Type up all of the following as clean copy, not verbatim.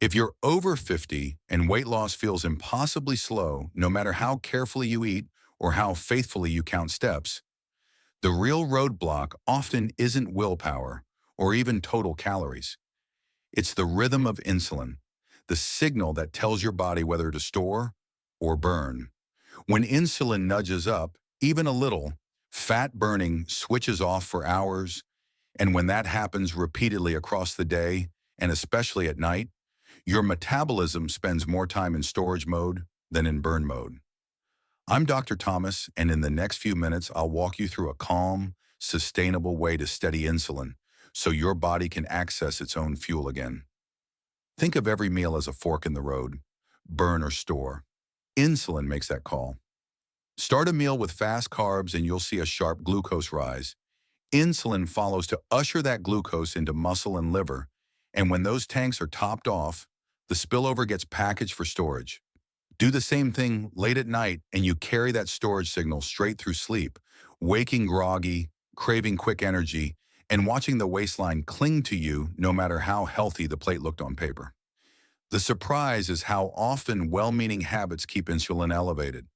If you're over 50 and weight loss feels impossibly slow, no matter how carefully you eat or how faithfully you count steps, the real roadblock often isn't willpower or even total calories. It's the rhythm of insulin, the signal that tells your body whether to store or burn. When insulin nudges up, even a little, fat burning switches off for hours, and when that happens repeatedly across the day, and especially at night, your metabolism spends more time in storage mode than in burn mode. I'm Dr. Thomas, and in the next few minutes, I'll walk you through a calm, sustainable way to steady insulin so your body can access its own fuel again. Think of every meal as a fork in the road, burn or store. Insulin makes that call. Start a meal with fast carbs and you'll see a sharp glucose rise. Insulin follows to usher that glucose into muscle and liver, and when those tanks are topped off, the spillover gets packaged for storage. Do the same thing late at night and you carry that storage signal straight through sleep, waking groggy, craving quick energy, and watching the waistline cling to you no matter how healthy the plate looked on paper. The surprise is how often well-meaning habits keep insulin elevated.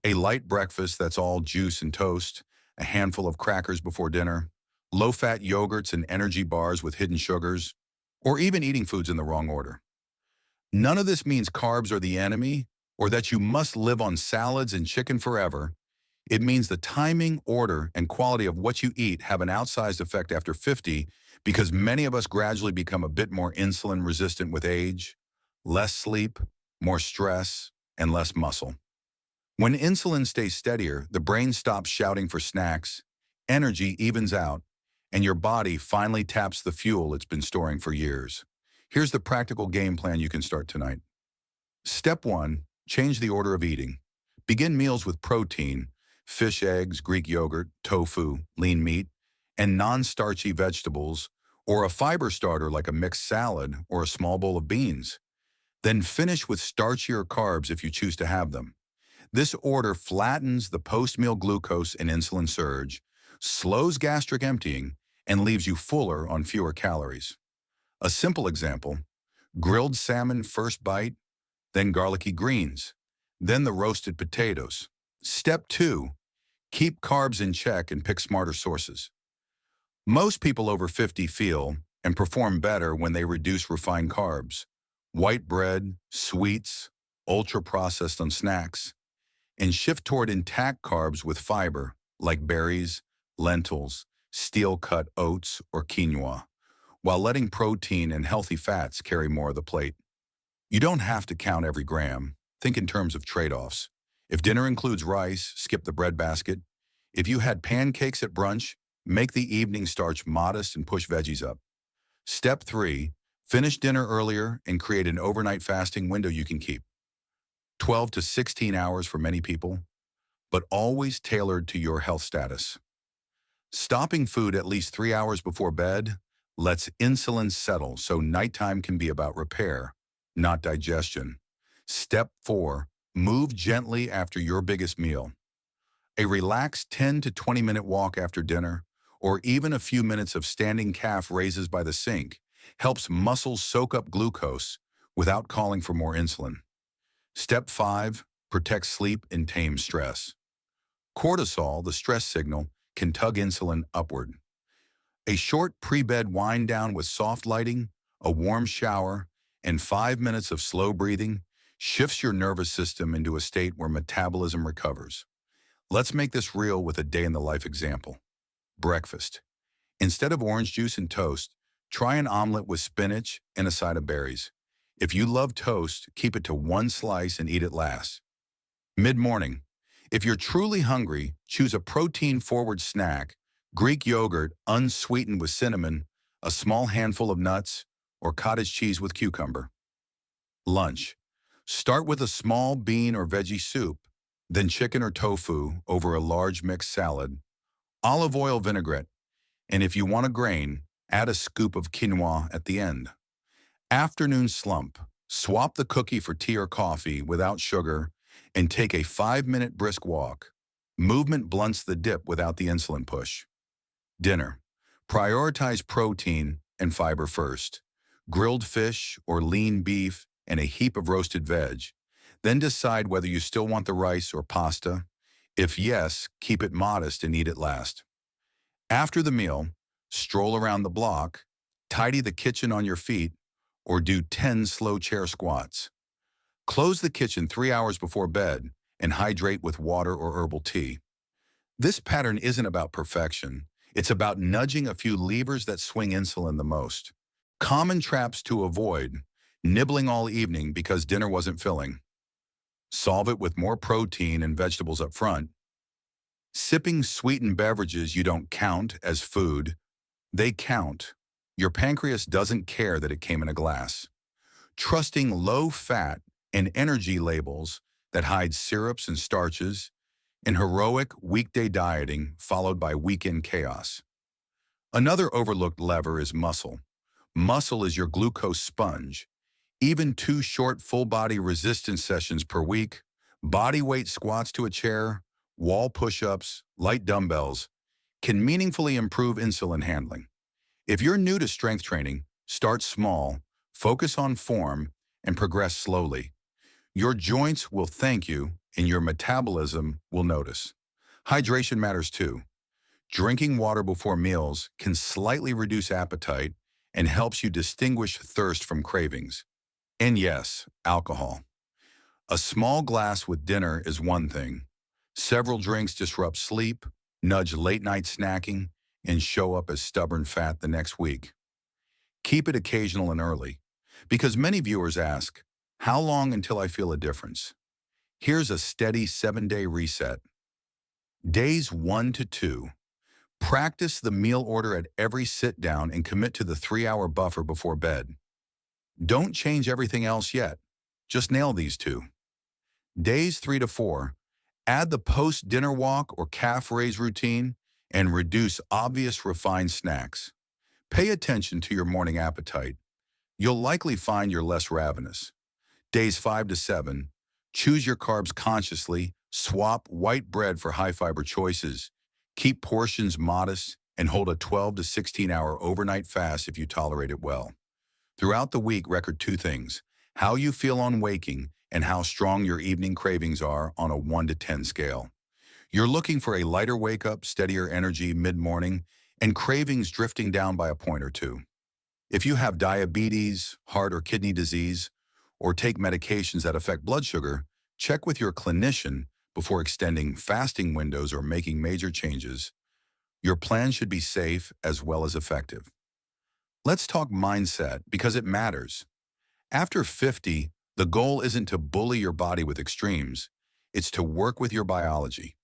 A light breakfast that's all juice and toast, a handful of crackers before dinner, low-fat yogurts and energy bars with hidden sugars, or even eating foods in the wrong order. None of this means carbs are the enemy or that you must live on salads and chicken forever. It means the timing, order, and quality of what you eat have an outsized effect after 50 because many of us gradually become a bit more insulin resistant with age, less sleep, more stress, and less muscle. When insulin stays steadier, the brain stops shouting for snacks, energy evens out, and your body finally taps the fuel it's been storing for years. Here's the practical game plan you can start tonight. Step 1, change the order of eating. Begin meals with protein, fish, eggs, Greek yogurt, tofu, lean meat, and non-starchy vegetables, or a fiber starter like a mixed salad or a small bowl of beans. Then finish with starchier carbs if you choose to have them. This order flattens the post-meal glucose and insulin surge, slows gastric emptying, and leaves you fuller on fewer calories. A simple example, grilled salmon first bite, then garlicky greens, then the roasted potatoes. Step 2, keep carbs in check and pick smarter sources. Most people over 50 feel and perform better when they reduce refined carbs, white bread, sweets, ultra-processed on snacks, and shift toward intact carbs with fiber like berries, lentils, steel-cut oats, or quinoa, while letting protein and healthy fats carry more of the plate. You don't have to count every gram. Think in terms of trade-offs. If dinner includes rice, skip the bread basket. If you had pancakes at brunch, make the evening starch modest and push veggies up. Step 3, finish dinner earlier and create an overnight fasting window you can keep. 12 to 16 hours for many people, but always tailored to your health status. Stopping food at least 3 hours before bed lets insulin settle so nighttime can be about repair, not digestion. Step 4, move gently after your biggest meal. A relaxed 10 to 20-minute walk after dinner, or even a few minutes of standing calf raises by the sink, helps muscles soak up glucose without calling for more insulin. Step 5, protect sleep and tame stress. Cortisol, the stress signal, can tug insulin upward. A short pre-bed wind down with soft lighting, a warm shower, and 5 minutes of slow breathing shifts your nervous system into a state where metabolism recovers. Let's make this real with a day-in-the-life example. Breakfast. Instead of orange juice and toast, try an omelet with spinach and a side of berries. If you love toast, keep it to 1 slice and eat it last. Mid-morning. If you're truly hungry, choose a protein-forward snack, Greek yogurt unsweetened with cinnamon, a small handful of nuts, or cottage cheese with cucumber. Lunch. Start with a small bean or veggie soup, then chicken or tofu over a large mixed salad, olive oil vinaigrette, and if you want a grain, add a scoop of quinoa at the end. Afternoon slump. Swap the cookie for tea or coffee without sugar and take a 5-minute brisk walk. Movement blunts the dip without the insulin push. Dinner. Prioritize protein and fiber first. grilled fish or lean beef, and a heap of roasted veg. Then decide whether you still want the rice or pasta. If yes, keep it modest and eat it last. After the meal, stroll around the block, tidy the kitchen on your feet, or do 10 slow chair squats. Close the kitchen 3 hours before bed and hydrate with water or herbal tea. This pattern isn't about perfection. It's about nudging a few levers that swing insulin the most. Common traps to avoid: nibbling all evening because dinner wasn't filling. Solve it with more protein and vegetables up front. Sipping sweetened beverages you don't count as food. They count. Your pancreas doesn't care that it came in a glass. Trusting low-fat and energy labels that hide syrups and starches, and heroic weekday dieting followed by weekend chaos. Another overlooked lever is muscle. Muscle is your glucose sponge. Even 2 short full-body resistance sessions per week, body weight squats to a chair, wall push-ups, light dumbbells, can meaningfully improve insulin handling. If you're new to strength training, start small, focus on form, and progress slowly. Your joints will thank you, and your metabolism will notice. Hydration matters too. Drinking water before meals can slightly reduce appetite and helps you distinguish thirst from cravings. And yes, alcohol. A small glass with dinner is one thing. Several drinks disrupt sleep, nudge late-night snacking, and show up as stubborn fat the next week. Keep it occasional and early, because many viewers ask, how long until I feel a difference? Here's a steady 7-day reset. Days 1 to 2. Practice the meal order at every sit-down and commit to the 3-hour buffer before bed. Don't change everything else yet. Just nail these 2. Days 3 to 4. Add the post-dinner walk or calf raise routine and reduce obvious refined snacks. Pay attention to your morning appetite. You'll likely find you're less ravenous. Days 5 to 7. Choose your carbs consciously, swap white bread for high-fiber choices, keep portions modest, and hold a 12 to 16-hour overnight fast if you tolerate it well. Throughout the week, record 2 things: how you feel on waking and how strong your evening cravings are on a 1 to 10 scale. You're looking for a lighter wake-up, steadier energy mid-morning, and cravings drifting down by a point or 2. If you have diabetes, heart or kidney disease, or take medications that affect blood sugar, check with your clinician before extending fasting windows or making major changes. Your plan should be safe as well as effective. Let's talk mindset, because it matters. After 50, the goal isn't to bully your body with extremes. It's to work with your biology.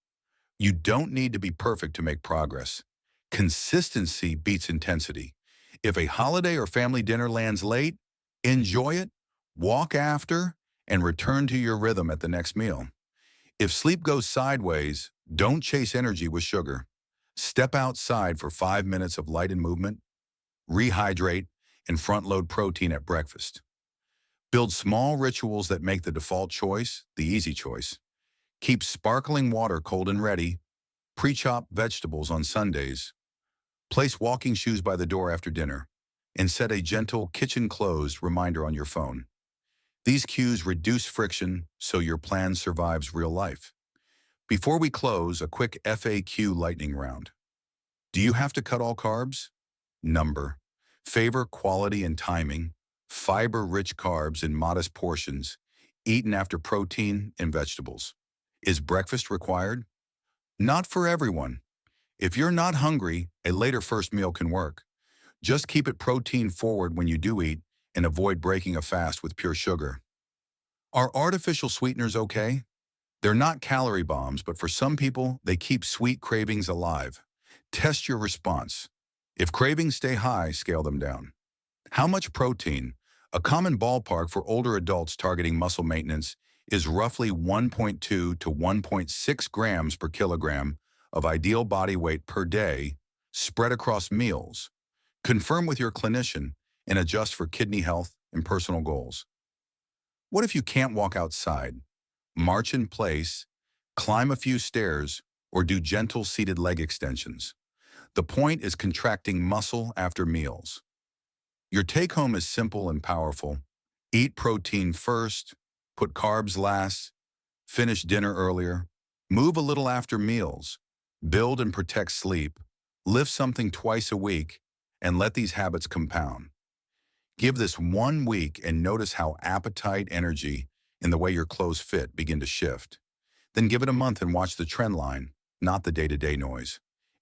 You don't need to be perfect to make progress. Consistency beats intensity. If a holiday or family dinner lands late, enjoy it, walk after, and return to your rhythm at the next meal. If sleep goes sideways, don't chase energy with sugar. Step outside for 5 minutes of light and movement, rehydrate, and front-load protein at breakfast. Build small rituals that make the default choice the easy choice. Keep sparkling water cold and ready. Pre-chop vegetables on Sundays. Place walking shoes by the door after dinner. And set a gentle kitchen closed reminder on your phone. These cues reduce friction so your plan survives real life. Before we close, a quick FAQ lightning round. Do you have to cut all carbs? Number. Favor quality and timing. Fiber-rich carbs in modest portions, eaten after protein and vegetables. Is breakfast required? Not for everyone. If you're not hungry, a later first meal can work. Just keep it protein forward when you do eat and avoid breaking a fast with pure sugar. Are artificial sweeteners okay? They're not calorie bombs, but for some people, they keep sweet cravings alive. Test your response. If cravings stay high, scale them down. How much protein? A common ballpark for older adults targeting muscle maintenance is roughly 1.2 to 1.6 grams per kilogram of ideal body weight per day, spread across meals. Confirm with your clinician and adjust for kidney health and personal goals. What if you can't walk outside? March in place, climb a few stairs, or do gentle seated leg extensions. The point is contracting muscle after meals. Your take-home is simple and powerful. Eat protein first, put carbs last, finish dinner earlier, move a little after meals, build and protect sleep, lift something twice a week, and let these habits compound. Give this 1 week and notice how appetite, energy, and the way your clothes fit begin to shift. Then give it a month and watch the trend line, not the day-to-day noise.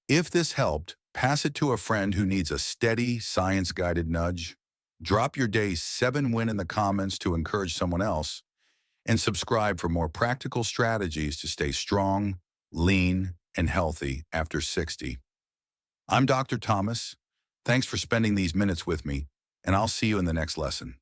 If this helped, pass it to a friend who needs a steady, science-guided nudge. Drop your day's 7 win in the comments to encourage someone else, and subscribe for more practical strategies to stay strong, lean, and healthy after 60. I'm Dr. Thomas. Thanks for spending these minutes with me, and I'll see you in the next lesson.